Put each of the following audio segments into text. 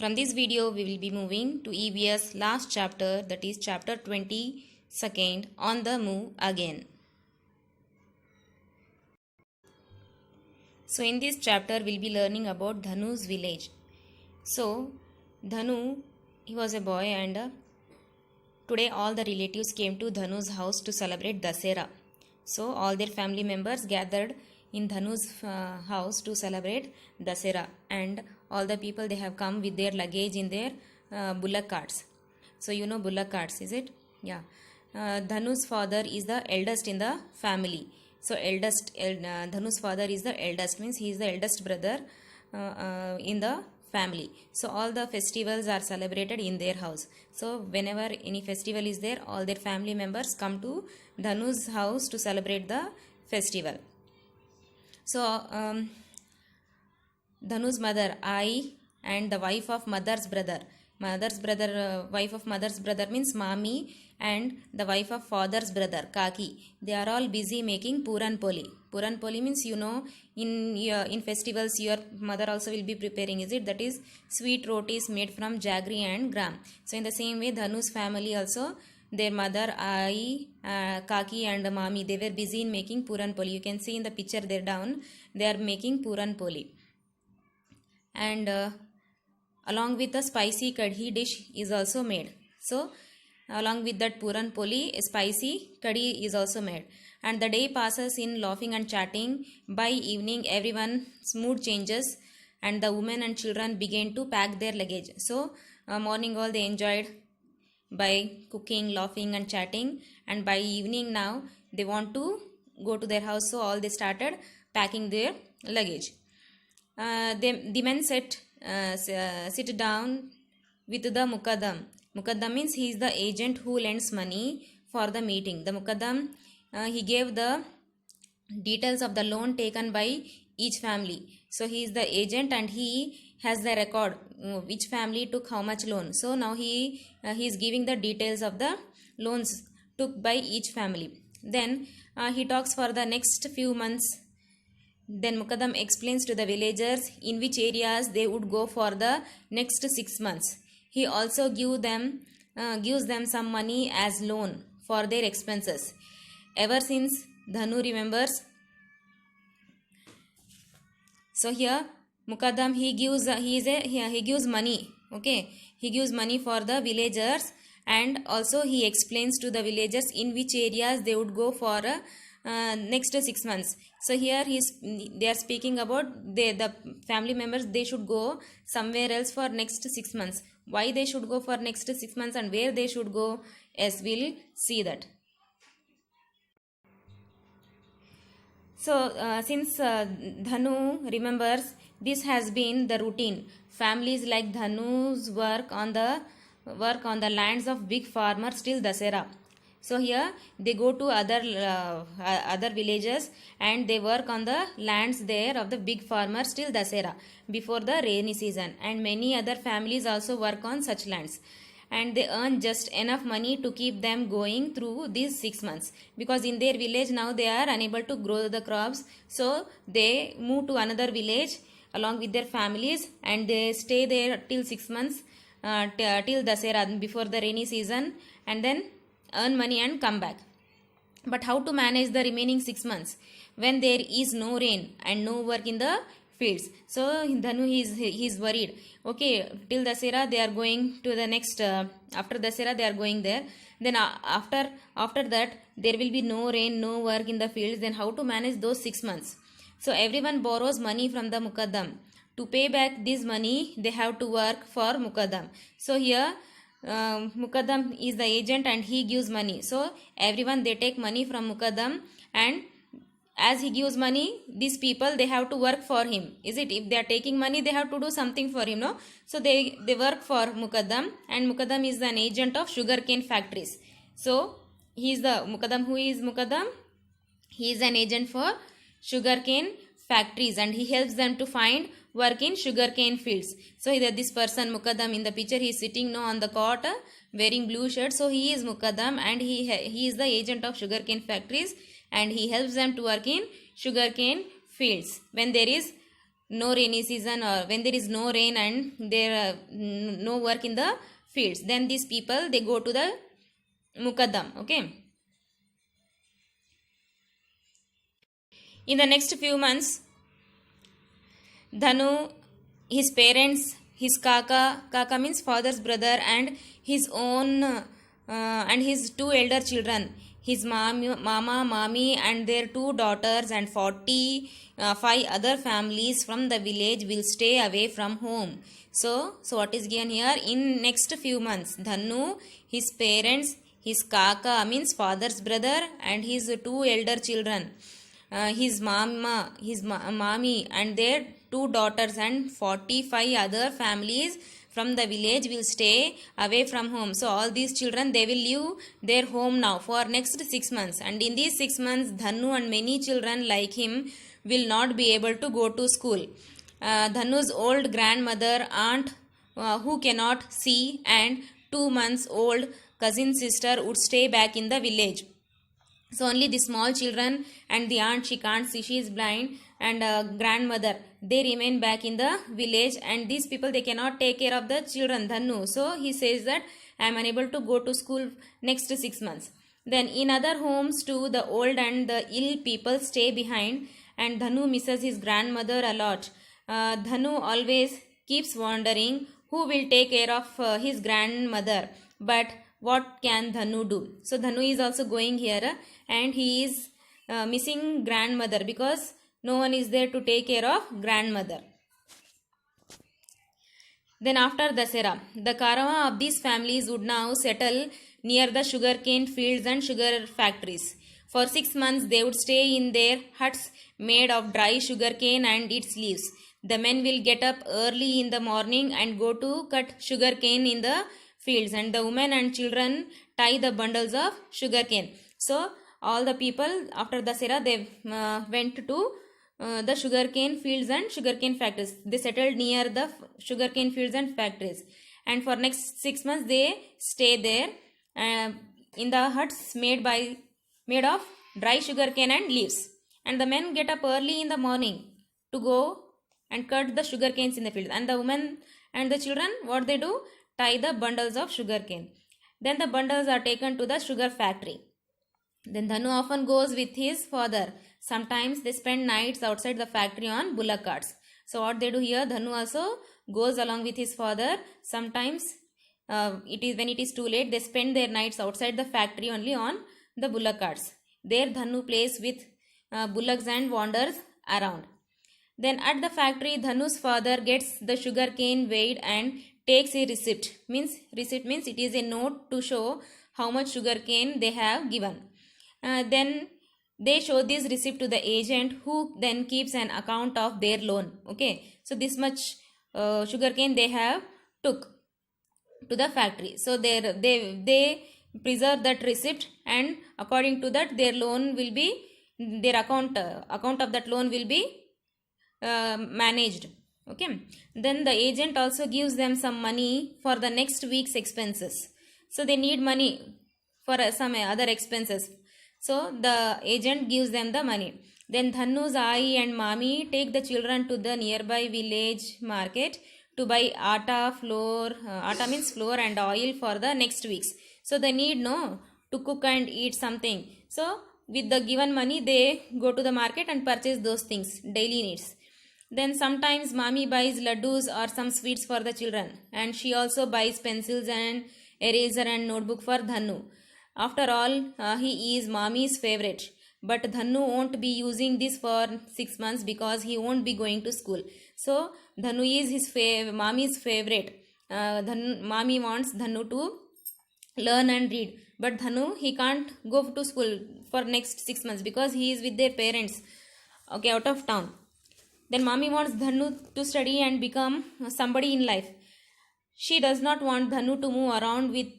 From this video, we will be moving to EVS last chapter, that is chapter 22nd, On the Move Again. So in this chapter, we'll be learning about Dhanu's village. So Dhanu, he was a boy, and today all the relatives came to Dhanu's house to celebrate Dasera. So all their family members gathered in Dhanu's house to celebrate Dasera, and all the people, they have come with their luggage in their bullock carts. So you know bullock carts, is it? Yeah. Dhanu's father is the eldest in the family. So Dhanu's father is the eldest, means he is the eldest brother in the family. So all the festivals are celebrated in their house. So whenever any festival is there, all their family members come to Dhanu's house to celebrate the festival. So Dhanu's mother, Ai, and the wife of mother's brother, wife of mother's brother means Mami, and the wife of father's brother, Kaki, they are all busy making Puran Poli. Puran Poli means, you know, in festivals your mother also will be preparing, is it? That is sweet rotis made from jaggery and gram. So in the same way, Dhanu's family also, their mother, Ai, Kaki and Mami, they were busy in making Puran Poli. You can see in the picture there down, they are making Puran Poli. And along with the spicy kadhi dish is also made. So along with that Puran Poli, a spicy kadhi is also made. And the day passes in laughing and chatting. By evening, everyone's mood changes, and the women and children begin to pack their luggage. So morning all they enjoyed by cooking, laughing and chatting, and by evening now they want to go to their house. So all they started packing their luggage. The men sit down with the Mukaddam. Mukaddam means he is the agent who lends money for the meeting. The Mukaddam, he gave the details of the loan taken by each family. So he is the agent and he has the record which family took how much loan. So now he is giving the details of the loans took by each family. Then he talks for the next few months. Then Mukaddam explains to the villagers in which areas they would go for the next 6 months. He also gives them some money as loan for their expenses. Ever since Dhanu remembers, so here Mukaddam he gives money. Okay, he gives money for the villagers, and also he explains to the villagers in which areas they would go for next 6 months. So here they are speaking about the family members, they should go somewhere else for next 6 months. Why they should go for next 6 months and where they should go, as we'll see that. So since Dhanu remembers, this has been the routine. Families like Dhanu's work on the lands of big farmers till Dasera. So here they go to other villages and they work on the lands there of the big farmers till Dasera, before the rainy season. And many other families also work on such lands, and they earn just enough money to keep them going through these 6 months, because in their village now they are unable to grow the crops. So they move to another village along with their families, and they stay there till 6 months till Dasera, before the rainy season, and then earn money and come back. But how to manage the remaining 6 months when there is no rain and no work in the fields? So Dhanu he is worried. Okay, till Dasera they are going to the next, after Dasera they are going there. Then after that there will be no rain, no work in the fields. Then how to manage those 6 months? So everyone borrows money from the Mukaddam. To pay back this money, they have to work for Mukaddam. So here Mukaddam is the agent and he gives money. So everyone, they take money from Mukaddam, and as he gives money, these people, they have to work for him. Is it? If they are taking money, they have to do something for him, no? So they work for Mukaddam, and Mukaddam is an agent of sugarcane factories. So he is the Mukaddam. Who is Mukaddam? He is an agent for sugarcane factories, and he helps them to find work in sugarcane fields. So this person Mukaddam in the picture, he is sitting on the cot wearing blue shirt. So he is Mukaddam, and he is the agent of sugarcane factories, and he helps them to work in sugarcane fields when there is no rainy season, or when there is no rain and there no work in the fields, then these people they go to the mukaddam. Okay, in the next few months, Dhanu, his parents, his kaka means father's brother, and his own and his two elder children, his mama, mami, and their two daughters, and 45 other families from the village will stay away from home. So what is given here? In next few months, Dhanu, his parents, his kaka means father's brother, and his two elder children, his mama, his mommy, and their two daughters, and 45 other families from the village will stay away from home. So all these children, they will leave their home now for next 6 months, and in these 6 months, Dhanu and many children like him will not be able to go to school. Dhanu's old grandmother, aunt, who cannot see, and 2 months old cousin sister would stay back in the village. So only the small children and the aunt, she can't see, she is blind, and grandmother, they remain back in the village, and these people, they cannot take care of the children, Dhanu. So he says that I am unable to go to school next 6 months. Then in other homes too, the old and the ill people stay behind, and Dhanu misses his grandmother a lot. Dhanu always keeps wondering who will take care of his grandmother, but what can Dhanu do? So Dhanu is also going here, and he is missing grandmother because no one is there to take care of grandmother. Then after Dasera, the caravan of these families would now settle near the sugarcane fields and sugar factories. For 6 months they would stay in their huts made of dry sugarcane and its leaves. The men will get up early in the morning and go to cut sugarcane in the fields, and the women and children tie the bundles of sugarcane. So all the people after Dasera, they went to the sugarcane fields and sugarcane factories. They settled near the sugarcane fields and factories, and for next 6 months they stay there in the huts made of dry sugarcane and leaves. And the men get up early in the morning to go and cut the sugarcanes in the field, and the women and the children, what they do, tie the bundles of sugarcane. Then the bundles are taken to the sugar factory. Then Dhanu often goes with his father. Sometimes they spend nights outside the factory on bullock carts. So what they do here, Dhanu also goes along with his father. Sometimes when it is too late, they spend their nights outside the factory only on the bullock carts. There Dhanu plays with bullocks and wanders around. Then at the factory, Dhanu's father gets the sugarcane weighed and takes a receipt. Receipt means it is a note to show how much sugarcane they have given. Then they show this receipt to the agent, who then keeps an account of their loan. Okay, so this much sugarcane they have took to the factory. So they preserve that receipt, and according to that, their loan will be, their account of that loan will be managed. Okay, then the agent also gives them some money for the next week's expenses. So they need money for some other expenses, so the agent gives them the money. Then Dhanu's Ai and Mami take the children to the nearby village market to buy atta means flour and oil for the next weeks. So they need to cook and eat something. So with the given money, they go to the market and purchase those things, daily needs. Then sometimes Mami buys laddus or some sweets for the children, and she also buys pencils and eraser and notebook for Dhanu. After all, he is Mami's favorite, but Dhanu won't be using this for 6 months because he won't be going to school. So Dhanu is his Mami's favorite. Mami wants Dhanu to learn and read, but Dhanu, he can't go to school for next 6 months because he is with their parents, okay, out of town. Then Mami wants Dhanu to study and become somebody in life. She does not want Dhanu to move around with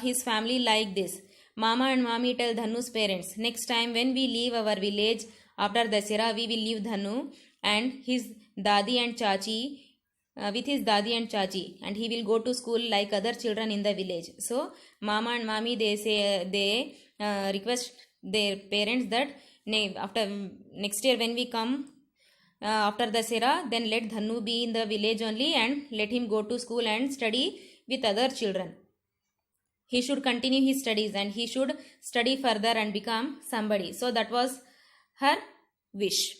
his family like this. Mama and Mami tell Dhanu's parents, next time when we leave our village after Dasera, we will leave Dhanu and his dadi and chachi, with his dadi and chachi, and he will go to school like other children in the village. So Mama and Mami, they request their parents that after next year when we come after Dasera, then let Dhanu be in the village only and let him go to school and study with other children. He should continue his studies and he should study further and become somebody. So that was her wish.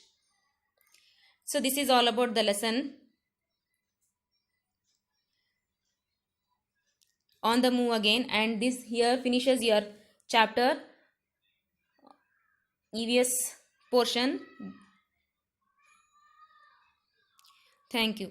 So this is all about the lesson on the move again, and this here finishes your chapter EVS portion. Thank you.